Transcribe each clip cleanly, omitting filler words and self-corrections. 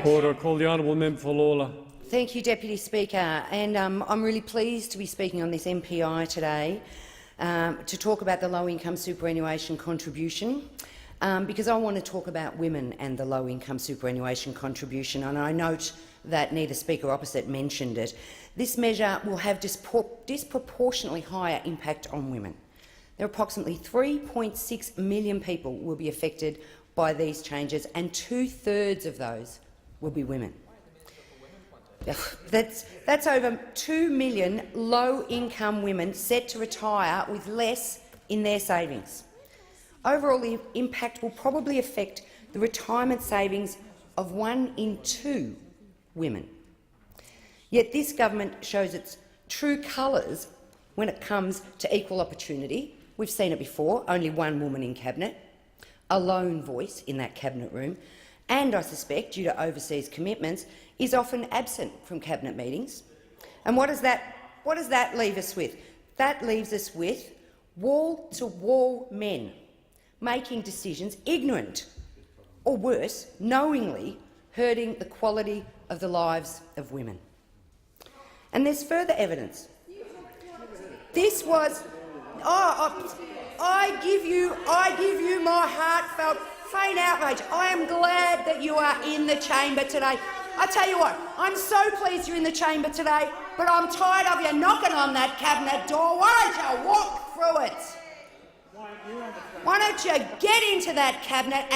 Order. Call the honourable member for Lalor. Thank you, Deputy Speaker. And I'm really pleased to be speaking on this MPI today to talk about the low-income superannuation contribution, because I want to talk about women and the low-income superannuation contribution. And I note that neither speaker opposite mentioned it. This measure will have disproportionately higher impact on women. There are approximately 3.6 million people will be affected by these changes, and 2/3 of those will be women. That's over 2 million low-income women set to retire with less in their savings. Overall, the impact will probably affect the retirement savings of 1 in 2 women. Yet this government shows its true colours when it comes to equal opportunity. We've seen it before, only one woman in Cabinet, a lone voice in that Cabinet room, and I suspect, due to overseas commitments, is often absent from Cabinet meetings. And what does that leave us with? That leaves us with wall-to-wall men making decisions ignorant, or worse, knowingly hurting the quality of the lives of women. And there's further evidence. This was— I give you my heartfelt, faint outrage. I am glad that you are in the chamber today. I tell you what, I'm so pleased you're in the chamber today, but I'm tired of you knocking on that Cabinet door. Why don't you walk through it? Why don't you get into that Cabinet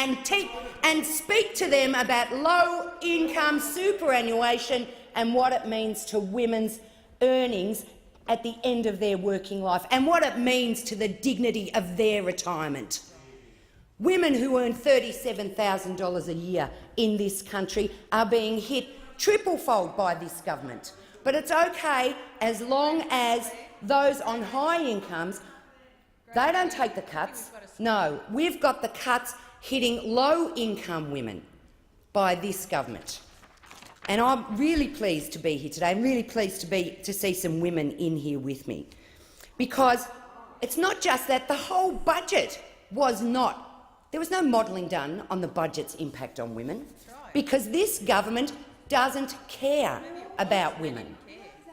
and speak to them about low-income superannuation and what it means to women's earnings at the end of their working life, and what it means to the dignity of their retirement. Women who earn $37,000 a year in this country are being hit triple-fold by this government. But it's okay as long as those on high incomes, they don't take the cuts. No, we've got the cuts hitting low-income women by this government. And I'm really pleased to be here today. I'm really pleased to see some women in here with me, because it's not just that the whole budget was not— there was no modelling done on the budget's impact on women, because this government doesn't care about women.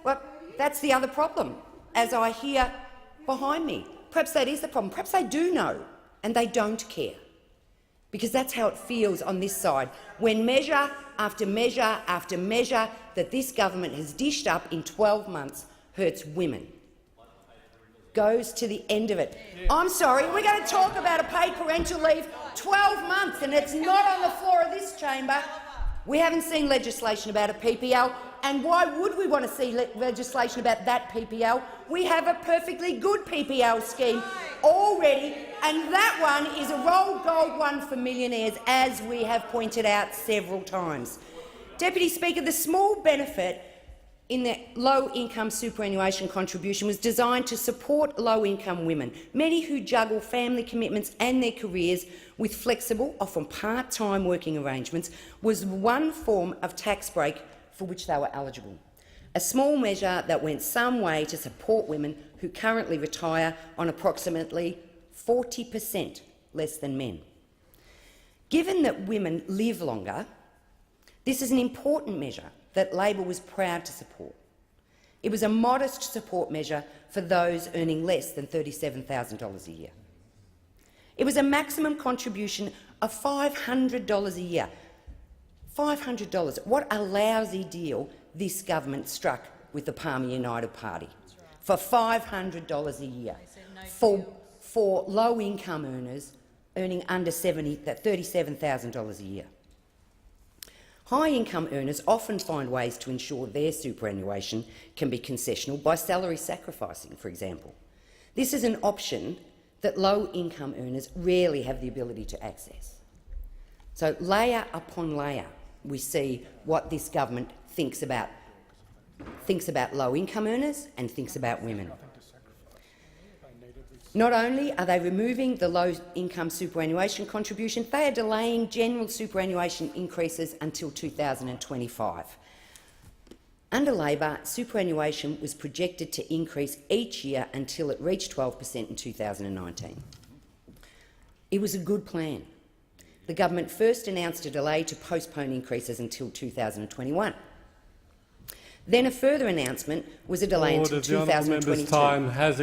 Well, that's the other problem, as I hear behind me. Perhaps that is the problem. Perhaps they do know and they don't care, because that's how it feels on this side when measure after measure after measure that this government has dished up in 12 months hurts women. Goes to the end of it. I'm sorry, we're going to talk about a paid parental leave 12 months and it's not on the floor of this chamber. We haven't seen legislation about a PPL, and why would we want to see legislation about that PPL? We have a perfectly good PPL scheme already, and that one is a rolled gold one for millionaires, as we have pointed out several times. Deputy Speaker, the small benefit in the low-income superannuation contribution was designed to support low-income women, many who juggle family commitments and their careers with flexible, often part-time working arrangements, was one form of tax break for which they were eligible. A small measure that went some way to support women who currently retire on approximately 40% less than men. Given that women live longer, this is an important measure that Labor was proud to support. It was a modest support measure for those earning less than $37,000 a year. It was a maximum contribution of $500 a year. $500. What a lousy deal this government struck with the Palmer United Party for $500 a year for low-income earners earning under $37,000 a year. High-income earners often find ways to ensure their superannuation can be concessional by salary sacrificing, for example. This is an option that low-income earners rarely have the ability to access. So, layer upon layer, we see what this government thinks about low-income earners and thinks about women. Not only are they removing the low-income superannuation contribution, they are delaying general superannuation increases until 2025. Under Labor, superannuation was projected to increase each year until it reached 12% in 2019. It was a good plan, The government first announced a delay to postpone increases until 2021. Then a further announcement was a delay until 2022. Time has